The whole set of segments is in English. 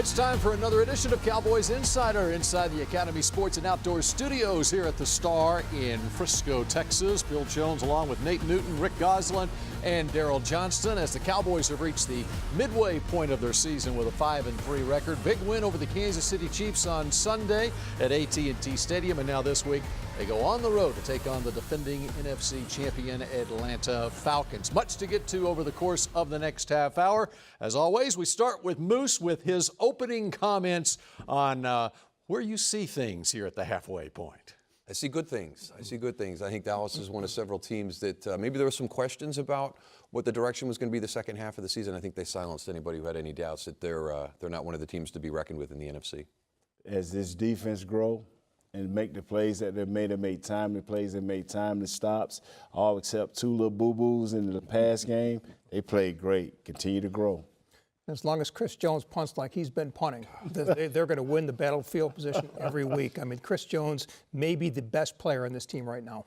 It's time for another edition of Cowboys Insider inside the Academy Sports and Outdoors studios here at the Star in Frisco, Texas. Bill Jones along with Nate Newton, Rick Goslin, and Daryl Johnston as the Cowboys have reached the midway point of their season with a 5-3 record. Big win over the Kansas City Chiefs on Sunday at AT&T Stadium, and now this week they go on the road to take on the defending NFC champion Atlanta Falcons. Much to get to over the course of the next half hour. As always, we start with Moose with his opening comments on where you see things here at the halfway point. I see good things. I see good things. I think Dallas is one of several teams that maybe there were some questions about what the direction was going to be the second half of the season. I think they silenced anybody who had any doubts that they're not one of the teams to be reckoned with in the NFC. As this defense grow and make the plays that they made timely plays, they made timely stops, all except two little boo-boos in the pass game, they played great. Continue to grow. As long as Chris Jones punts like he's been punting, they're going to win the battlefield position every week. I mean, Chris Jones may be the best player in this team right now.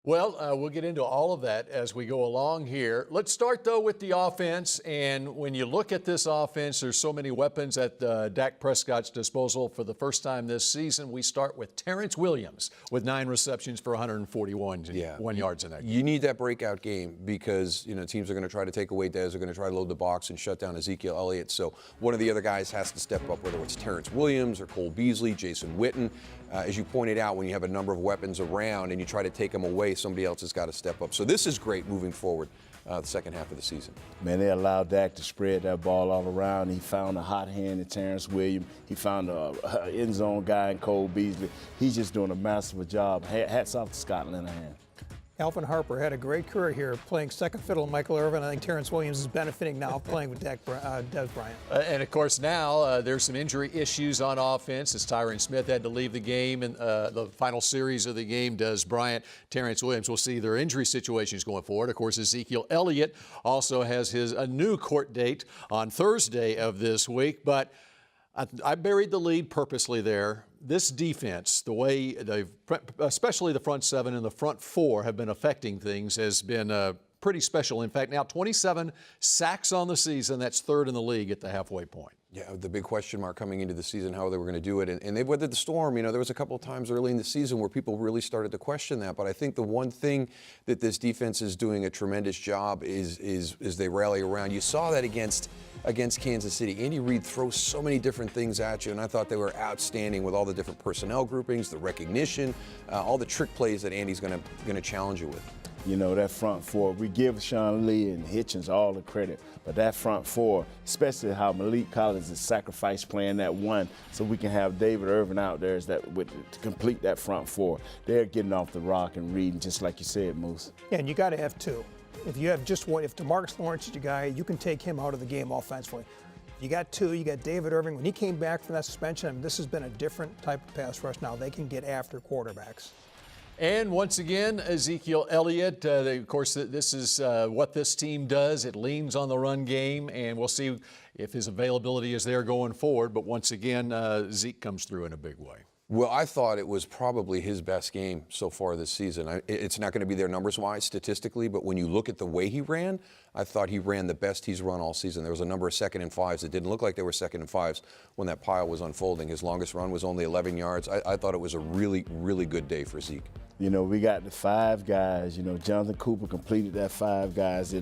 Well, we'll get into all of that as we go along here. Let's start, though, with the offense. And when you look at this offense, there's so many weapons at Dak Prescott's disposal. For the first time this season, we start with Terrence Williams with 9 receptions for 141 yards in that game. You need that breakout game because, teams are going to try to take away Dez. They're going to try to load the box and shut down Ezekiel Elliott. So one of the other guys has to step up, whether it's Terrence Williams or Cole Beasley, Jason Witten. As you pointed out, when you have a number of weapons around and you try to take them away, somebody else has got to step up. So this is great moving forward the second half of the season. Man, they allowed Dak to spread that ball all around. He found a hot hand in Terrence Williams. He found an end zone guy in Cole Beasley. He's just doing a massive job. Hats off to Scott Linehan. Alvin Harper had a great career here playing second fiddle to Michael Irvin. I think Terrence Williams is benefiting now playing with Dez Bryant. And, of course, now there's some injury issues on offense as Tyron Smith had to leave the game in the final series of the game. Dez Bryant, Terrence Williams. We'll see their injury situations going forward. Of course, Ezekiel Elliott also has a new court date on Thursday of this week. But I buried the lead purposely there. This defense, the way especially the front 7 and the front 4 have been affecting things has been pretty special. In fact, now 27 sacks on the season. That's 3rd in the league at the halfway point. Yeah, the big question mark coming into the season, how they were going to do it. And they've weathered the storm. There was a couple of times early in the season where people really started to question that. But I think the one thing that this defense is doing a tremendous job is they rally around. You saw that against Kansas City. Andy Reid throws so many different things at you, and I thought they were outstanding with all the different personnel groupings, the recognition, all the trick plays that Andy's going to challenge you with. That front 4, we give Sean Lee and Hitchens all the credit, but that front 4, especially how Malik Collins is sacrifice playing that 1 so we can have David Irvin out there to complete that front 4. They're getting off the rock and reading, just like you said, Moose. Yeah, and you got to have 2. If you have just 1, if DeMarcus Lawrence is your guy, you can take him out of the game offensively. You got 2, you got David Irving. When he came back from that suspension, this has been a different type of pass rush now. They can get after quarterbacks. And once again, Ezekiel Elliott, of course, this is what this team does. It leans on the run game, and we'll see if his availability is there going forward. But once again, Zeke comes through in a big way. Well, I thought it was probably his best game so far this season. It's not going to be there numbers-wise statistically, but when you look at the way he ran, I thought he ran the best he's run all season. There was a number of 2nd and 5s that didn't look like they were 2nd and 5s when that pile was unfolding. His longest run was only 11 yards. I thought it was a really, really good day for Zeke. We got the 5 guys. Jonathan Cooper completed that 5 guys.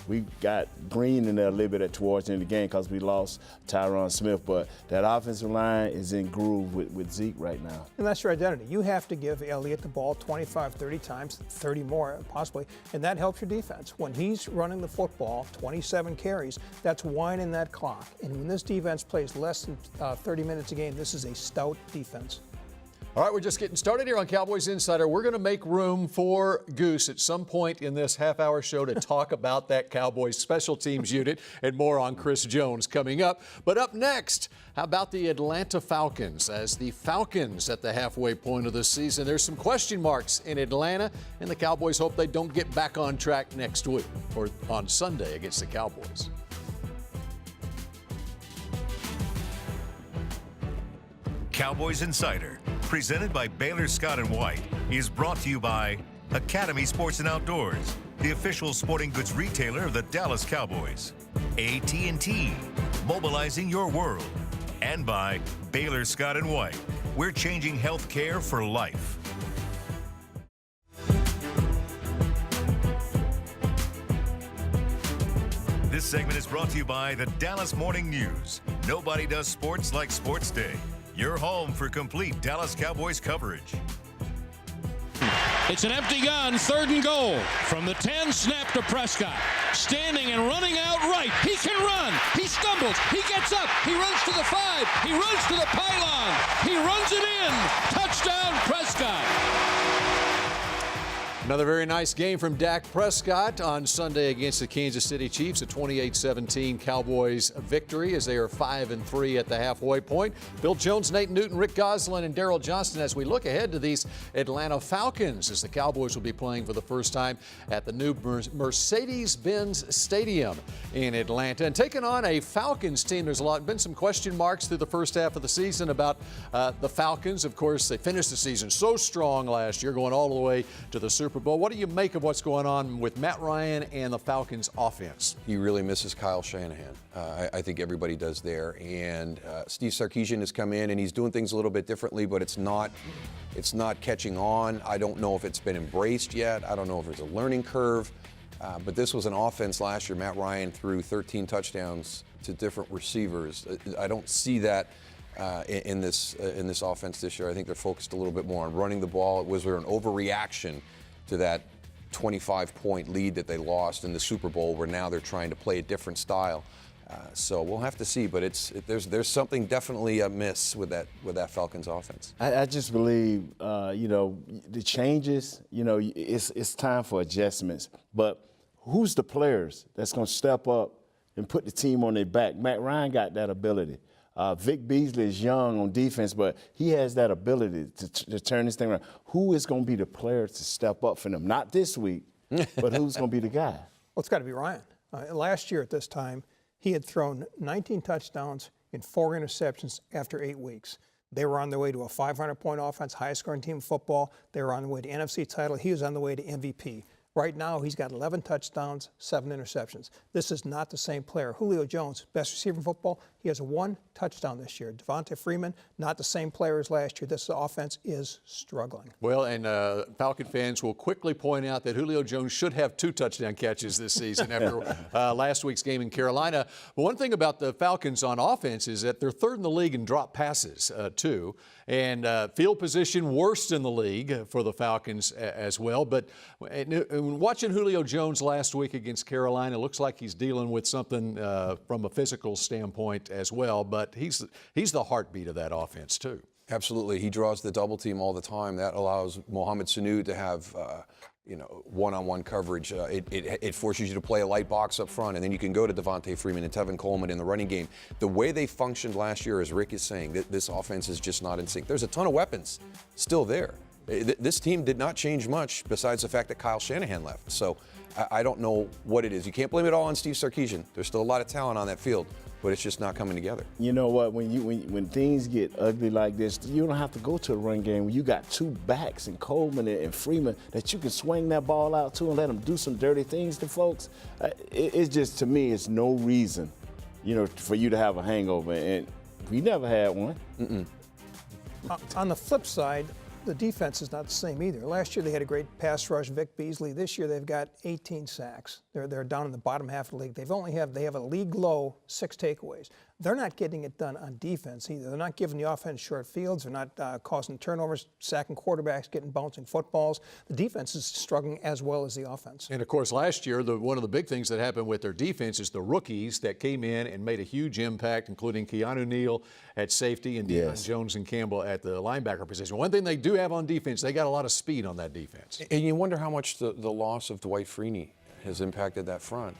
We got Green in there a little bit towards the end of the game because we lost Tyron Smith. But that offensive line is in groove with Zeke right now. And that's your identity. You have to give Elliott the ball 25, 30 times, 30 more possibly, and that helps your defense. When he's running the football, 27 carries, that's winding that clock. And when this defense plays less than 30 minutes a game, this is a stout defense. All right, we're just getting started here on Cowboys Insider. We're going to make room for Goose at some point in this half-hour show to talk about that Cowboys special teams unit and more on Chris Jones coming up. But up next, how about the Atlanta Falcons? As the Falcons at the halfway point of the season, there's some question marks in Atlanta, and the Cowboys hope they don't get back on track next week or on Sunday against the Cowboys. Cowboys Insider, presented by Baylor Scott & White, is brought to you by Academy Sports and Outdoors, the official sporting goods retailer of the Dallas Cowboys. AT&T, mobilizing your world. and by Baylor Scott and White. We're changing health care for life. This segment is brought to you by the Dallas Morning News. Nobody does sports like Sports Day. Your home for complete Dallas Cowboys coverage. It's an empty gun, 3rd and goal. From the 10, snap to Prescott. Standing and running out right. He can run. He stumbles. He gets up. He runs to the 5. He runs to the pylon. He runs it in. Touchdown, Prescott. Another very nice game from Dak Prescott on Sunday against the Kansas City Chiefs. A 28-17 Cowboys victory as they are 5-3 at the halfway point. Bill Jones, Nate Newton, Rick Goslin, and Daryl Johnston as we look ahead to these Atlanta Falcons as the Cowboys will be playing for the first time at the new Mercedes-Benz Stadium in Atlanta and taking on a Falcons team. There's been some question marks through the first half of the season about the Falcons. Of course, they finished the season so strong last year, going all the way to the Super Bowl. What do you make of what's going on with Matt Ryan and the Falcons offense? He really misses Kyle Shanahan. I think everybody does there. And Steve Sarkisian has come in and he's doing things a little bit differently, but it's not catching on. I don't know if it's been embraced yet. I don't know if there's a learning curve. But this was an offense last year. Matt Ryan threw 13 touchdowns to different receivers. I don't see that in this offense this year. I think they're focused a little bit more on running the ball. Was there an overreaction to that 25-point lead that they lost in the Super Bowl, where now they're trying to play a different style? So we'll have to see, but there's something definitely amiss with that Falcons offense. I just believe, the changes. It's time for adjustments. But who's the players that's going to step up and put the team on their back? Matt Ryan got that ability. Vic Beasley is young on defense, but he has that ability to turn this thing around. Who is going to be the player to step up for them? Not this week, but who's going to be the guy? Well, it's got to be Ryan. Last year at this time, he had thrown 19 touchdowns and 4 interceptions after 8 weeks. They were on their way to a 500-point offense, highest scoring team in football. They were on the way to NFC title. He was on the way to MVP. Right now, he's got 11 touchdowns, 7 interceptions. This is not the same player. Julio Jones, best receiver in football, he has 1 touchdown this year. Devontae Freeman, not the same player as last year. This offense is struggling. Well, and Falcon fans will quickly point out that Julio Jones should have 2 touchdown catches this season after last week's game in Carolina. But one thing about the Falcons on offense is that they're 3rd in the league in drop passes, too. And field position worst in the league for the Falcons as well. But watching Julio Jones last week against Carolina, it looks like he's dealing with something from a physical standpoint as well. But he's the heartbeat of that offense, too. Absolutely. He draws the double team all the time. That allows Mohamed Sanu to have one-on-one coverage. It forces you to play a light box up front, and then you can go to Devontae Freeman and Tevin Coleman in the running game. The way they functioned last year, as Rick is saying, this offense is just not in sync. There's a ton of weapons still there. This team did not change much besides the fact that Kyle Shanahan left. So I don't know what it is. You can't blame it all on Steve Sarkisian. There's still a lot of talent on that field, but it's just not coming together. You know what? When things get ugly like this, you don't have to go to a run game. When you got 2 backs in Coleman and Freeman that you can swing that ball out to and let them do some dirty things to folks. It's just, to me, it's no reason, for you to have a hangover. And we never had one. On the flip side, the defense is not the same either. Last year they had a great pass rush, Vic Beasley. This year they've got 18 sacks. They're down in the bottom half of the league. They have a league low 6 takeaways. They're not getting it done on defense either. They're not giving the offense short fields. They're not causing turnovers, sacking quarterbacks, getting bouncing footballs. The defense is struggling as well as the offense. And, of course, last year, one of the big things that happened with their defense is the rookies that came in and made a huge impact, including Keanu Neal at safety and Deion Jones and Campbell at the linebacker position. One thing they do have on defense, they got a lot of speed on that defense. And you wonder how much the loss of Dwight Freeney has impacted that front.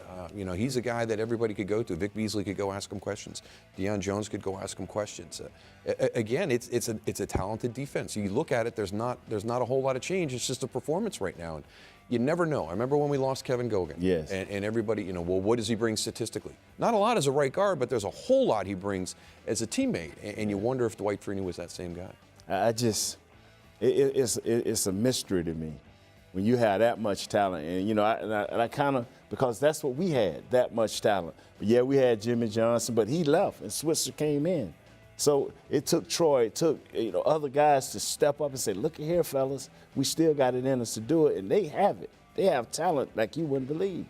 He's a guy that everybody could go to. Vic Beasley could go ask him questions. Deion Jones could go ask him questions. Again, it's a talented defense. You look at it, there's not a whole lot of change. It's just a performance right now. And you never know. I remember when we lost Kevin Gogan. Yes. And everybody, well, what does he bring statistically? Not a lot as a right guard, but there's a whole lot he brings as a teammate. And you wonder if Dwight Freeney was that same guy. It's a mystery to me when you have that much talent. And, I kind of, because that's what we had, that much talent. But yeah, we had Jimmy Johnson, but he left and Switzer came in. So it took Troy, it took other guys to step up and say, look at here, fellas, we still got it in us to do it, and they have it. They have talent like you wouldn't believe.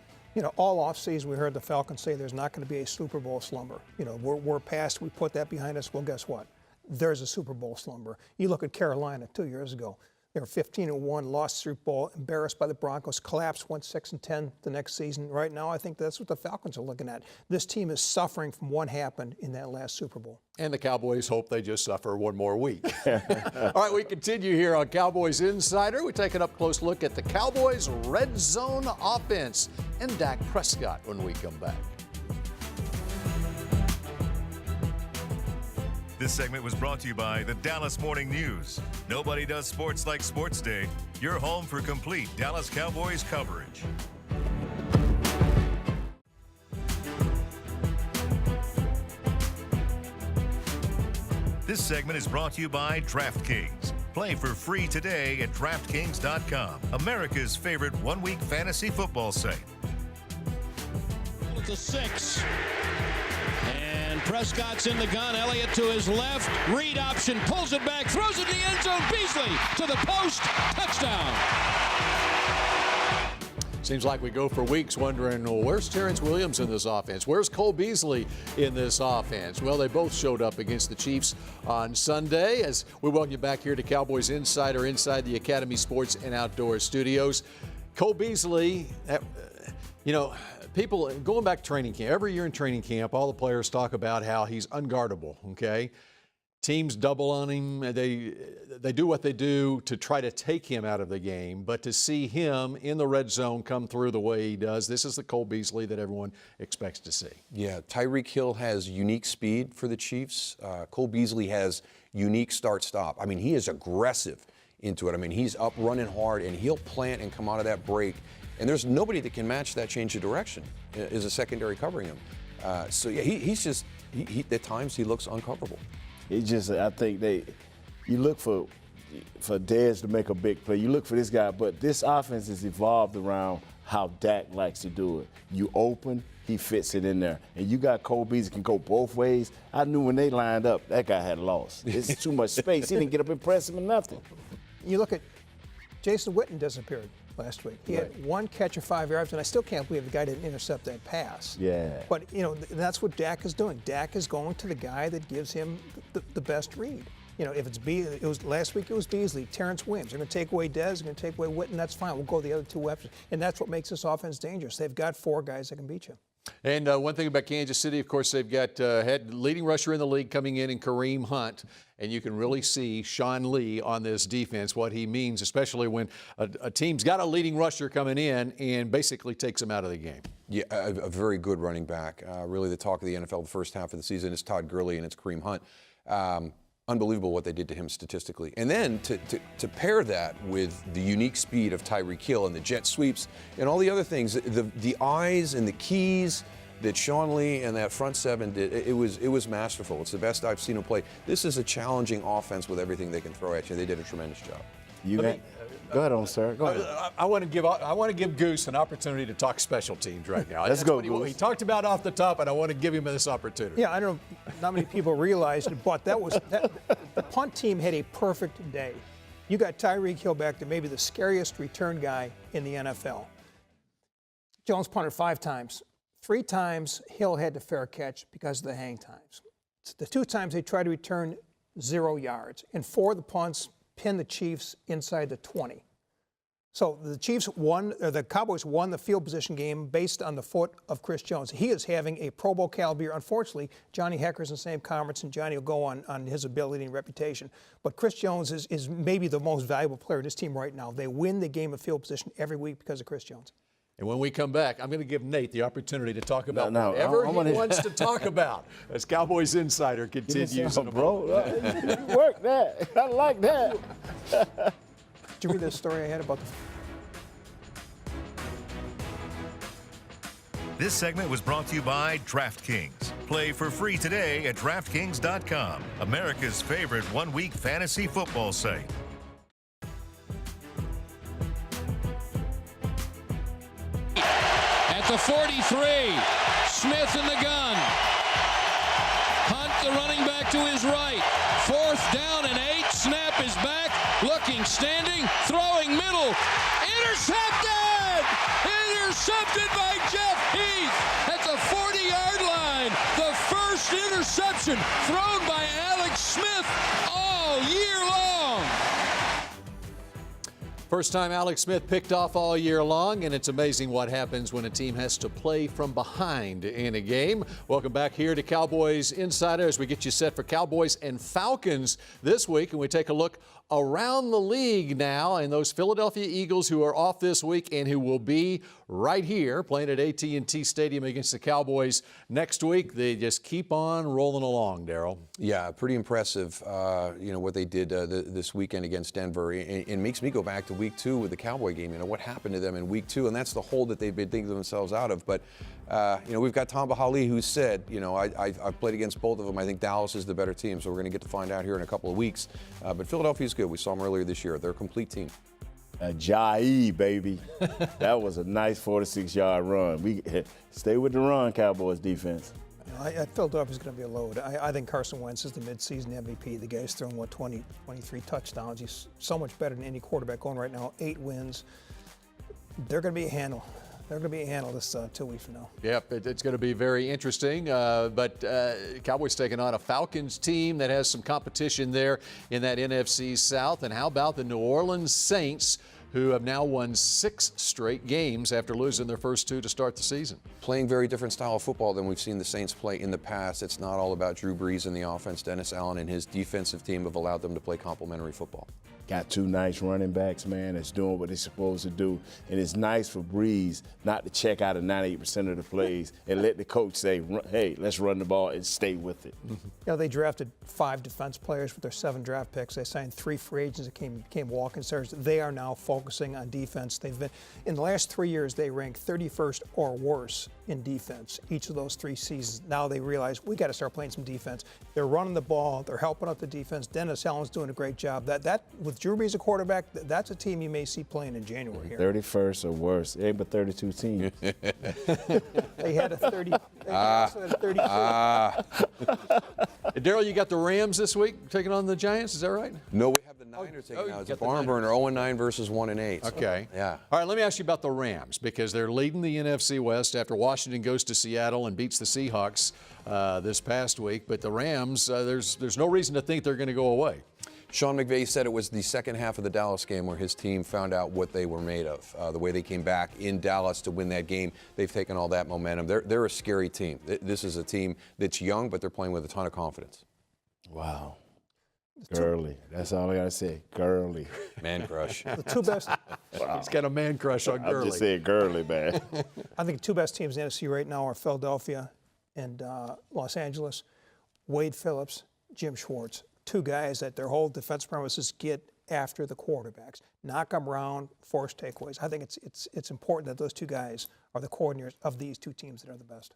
All offseason we heard the Falcons say there's not going to be a Super Bowl slumber. We're past, we put that behind us. Well, guess what? There's a Super Bowl slumber. You look at Carolina 2 years ago. They were 15-1, lost the Super Bowl, embarrassed by the Broncos, collapsed, went 6-10 the next season. Right now, I think that's what the Falcons are looking at. This team is suffering from what happened in that last Super Bowl. And the Cowboys hope they just suffer one more week. All right, we continue here on Cowboys Insider. We take an up-close look at the Cowboys' red zone offense and Dak Prescott when we come back. This segment was brought to you by the Dallas Morning News. Nobody does sports like Sports Day. Your home for complete Dallas Cowboys coverage. This segment is brought to you by DraftKings. Play for free today at DraftKings.com, America's favorite one-week fantasy football site. It's a 6. And Prescott's in the gun. Elliott to his left. Read option. Pulls it back. Throws it in the end zone. Beasley to the post. Touchdown. Seems like we go for weeks wondering, well, where's Terrence Williams in this offense? Where's Cole Beasley in this offense? Well, they both showed up against the Chiefs on Sunday. As we welcome you back here to Cowboys Insider inside the Academy Sports and Outdoors studios. Cole Beasley, people going back to training camp, every year in training camp, all the players talk about how he's unguardable, okay? Teams double on him. They do what they do to try to take him out of the game. But to see him in the red zone come through the way he does, this is the Cole Beasley that everyone expects to see. Yeah, Tyreek Hill has unique speed for the Chiefs. Cole Beasley has unique start-stop. I mean, he is aggressive into it. I mean, he's up running hard, and he'll plant and come out of that break. And there's nobody that can match that change of direction as a secondary covering him. So, yeah, he's just at times he looks uncoverable. It just, I think you look for Dez to make a big play. You look for this guy, but this offense has evolved around how Dak likes to do it. You open, he fits it in there. And you got Cole Beasley can go both ways. I knew when they lined up, that guy had lost. It's too much space. He didn't get up and press him or nothing. You look at Jason Witten disappeared last week. He had one catch of 5 yards, and I still can't believe the guy didn't intercept that pass. Yeah. But, that's what Dak is doing. Dak is going to the guy that gives him the best read. If it was last week, it was Beasley, Terrence Williams. They're going to take away Dez, they're going to take away Witten, that's fine. We'll go the other two weapons. And that's what makes this offense dangerous. They've got 4 guys that can beat you. And one thing about Kansas City, of course, they've got head leading rusher in the league coming in Kareem Hunt. And you can really see Sean Lee on this defense, what he means, especially when a team's got a leading rusher coming in and basically takes him out of the game. Yeah, a very good running back. Really the talk of the NFL the first half of the season is Todd Gurley and it's Kareem Hunt. Unbelievable what they did to him statistically. And then to pair that with the unique speed of Tyreek Hill and the jet sweeps and all the other things, the eyes and the keys that Sean Lee and that front seven did, it was masterful. It's the best I've seen him play. This is a challenging offense with everything they can throw at you. They did a tremendous job. Go ahead, sir. Go ahead. I want to give Goose an opportunity to talk special teams right now. Let's go, Goose. He talked about off the top, and I want to give him this opportunity. Yeah, I don't know, not many people realized it, but the punt team had a perfect day. You got Tyreek Hill back to maybe the scariest return guy in the NFL. Jones punted 5 times. 3 times Hill had the fair catch because of the hang times. The 2 times they tried to return 0 yards, and 4 of the punts pinned the Chiefs inside the 20. So the Chiefs won, or the Cowboys won the field position game based on the foot of Chris Jones. He is having a Pro Bowl caliber year. Unfortunately, Johnny Hecker's in the same conference, and Johnny will go on his ability and reputation. But Chris Jones is maybe the most valuable player in this team right now. They win the game of field position every week because of Chris Jones. And when we come back, I'm going to give Nate the opportunity to talk about whatever he wants to talk about as Cowboys Insider continues. Bro, work that. I like that. Did you read the story I had about This segment was brought to you by DraftKings. Play for free today at DraftKings.com, America's favorite one-week fantasy football site. At the 43, Smith in the gun. Hunt the running back to his right. 4th down and 8. Snap is back. Looking, standing, throwing middle. Intercepted! Intercepted by Jeff Heath at the 40-yard line. The first interception thrown by Alex Smith all year long. First time Alex Smith picked off all year long, and it's amazing what happens when a team has to play from behind in a game. Welcome back here to Cowboys Insider as we get you set for Cowboys and Falcons this week, and we take a look around the league now, and those Philadelphia Eagles who are off this week and who will be right here playing at AT&T Stadium against the Cowboys next week. They just keep on rolling along, Daryl. Yeah, pretty impressive, what they did this weekend against Denver. It makes me go back to week 2 with the Cowboy game. What happened to them in week 2, and that's the hole that they've been digging themselves out of. But, we've got Tom Bahali who said, I've played against both of them. I think Dallas is the better team, so we're going to get to find out here in a couple of weeks. But Philadelphia's good. We saw them earlier this year. They're a complete team. Jai, baby. That was a nice 46-yard run. We stay with the run, Cowboys defense. Philadelphia's going to be a load. I think Carson Wentz is the midseason MVP. The guy's thrown, 23 touchdowns. He's so much better than any quarterback going right now. 8 wins. They're going to be a handle. They're going to be a handle this 2 weeks from now. Yep, it's going to be very interesting. But Cowboys taking on a Falcons team that has some competition there in that NFC South. And how about the New Orleans Saints, who have now won 6 straight games after losing their first 2 to start the season? Playing very different style of football than we've seen the Saints play in the past. It's not all about Drew Brees and the offense. Dennis Allen and his defensive team have allowed them to play complementary football. Got 2 nice running backs, man, that's doing what they're supposed to do. And it's nice for Breeze not to check out of 98% of the plays and let the coach say, hey, let's run the ball and stay with it. They drafted 5 defense players with their 7 draft picks. They signed 3 free agents that became walk-in starters. They are now focusing on defense. They've been, in the last 3 years, they ranked 31st or worse in defense each of those 3 seasons. Now they realize we got to start playing some defense. They're running the ball. They're helping out the defense. Dennis Allen's doing a great job. That with Drew Brees a quarterback, that's a team you may see playing in January here. 31st or worse. Ain't but 32 teams. They had a 30. They also had a 32. Daryl, you got the Rams this week taking on the Giants. Is that right? No, we have the Niners taking out. It's a barn burner, 0-9 versus 1-8. Okay. Yeah. All right, let me ask you about the Rams, because they're leading the NFC West after Washington goes to Seattle and beats the Seahawks this past week. But the Rams, there's no reason to think they're going to go away. Sean McVay said it was the second half of the Dallas game where his team found out what they were made of. The way they came back in Dallas to win that game, they've taken all that momentum. They're a scary team. This is a team that's young, but they're playing with a ton of confidence. Wow. Girly. That's all I got to say. Girly. Man crush. The 2 best. Wow. He's got a man crush on Gurley. I just said girly, man. I think the 2 best teams in the NFC right now are Philadelphia and Los Angeles. Wade Phillips, Jim Schwartz. 2 guys that their whole defense premise is get after the quarterbacks, knock them around, force takeaways. I think it's important that those 2 guys are the coordinators of these 2 teams that are the best.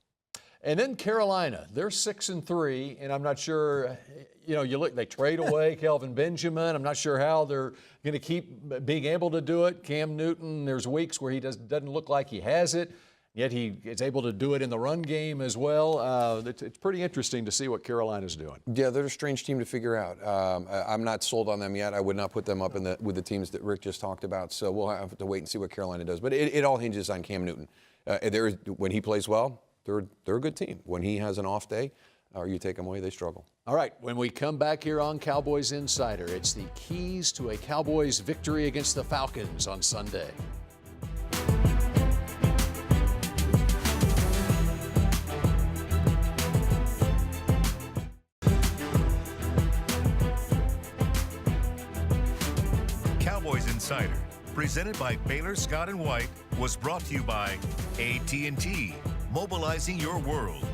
And then Carolina, they're 6-3, and I'm not sure, you look, they trade away Kelvin Benjamin. I'm not sure how they're going to keep being able to do it. Cam Newton, there's weeks where he doesn't look like he has it, yet he is able to do it in the run game as well. It's pretty interesting to see what Carolina's doing. Yeah, they're a strange team to figure out. I'm not sold on them yet. I would not put them up with the teams that Rick just talked about, so we'll have to wait and see what Carolina does. But it all hinges on Cam Newton. When he plays well, they're a good team. When he has an off day, or you take them away, they struggle. All right, when we come back here on Cowboys Insider, it's the keys to a Cowboys victory against the Falcons on Sunday. Cowboys Insider, presented by Baylor Scott & White, was brought to you by AT&T, mobilizing your world.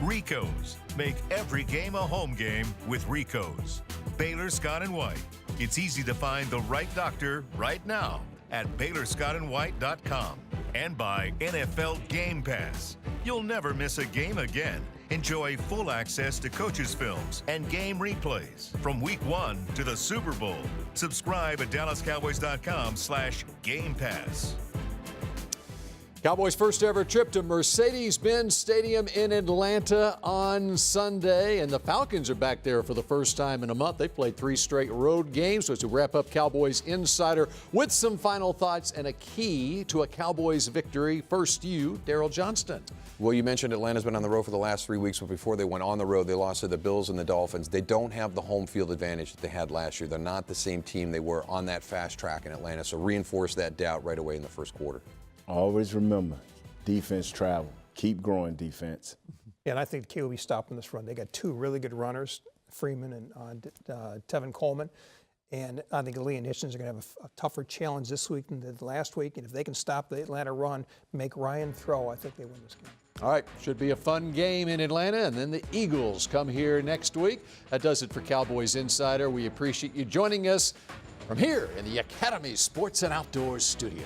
Rico's, make every game a home game with Rico's. Baylor Scott & White, it's easy to find the right doctor right now at BaylorScottandWhite.com. And by NFL Game Pass. You'll never miss a game again. Enjoy full access to coaches' films and game replays from Week 1 to the Super Bowl. Subscribe at DallasCowboys.com/Game Pass. Cowboys' first ever trip to Mercedes-Benz Stadium in Atlanta on Sunday, and the Falcons are back there for the first time in a month. They played 3 straight road games. So as we wrap up Cowboys Insider with some final thoughts and a key to a Cowboys victory. First, you, Daryl Johnston. Well, you mentioned Atlanta's been on the road for the last 3 weeks, but before they went on the road, they lost to the Bills and the Dolphins. They don't have the home field advantage that they had last year. They're not the same team they were on that fast track in Atlanta, so reinforce that doubt right away in the first quarter. Always remember, defense travel. Keep growing, defense. And I think the key will be stopping this run. They got 2 really good runners, Freeman and Tevin Coleman. And I think Lee and Hitchens are going to have a tougher challenge this week than the last week. And if they can stop the Atlanta run, make Ryan throw, I think they win this game. All right, should be a fun game in Atlanta, and then the Eagles come here next week. That does it for Cowboys Insider. We appreciate you joining us from here in the Academy Sports and Outdoors Studios.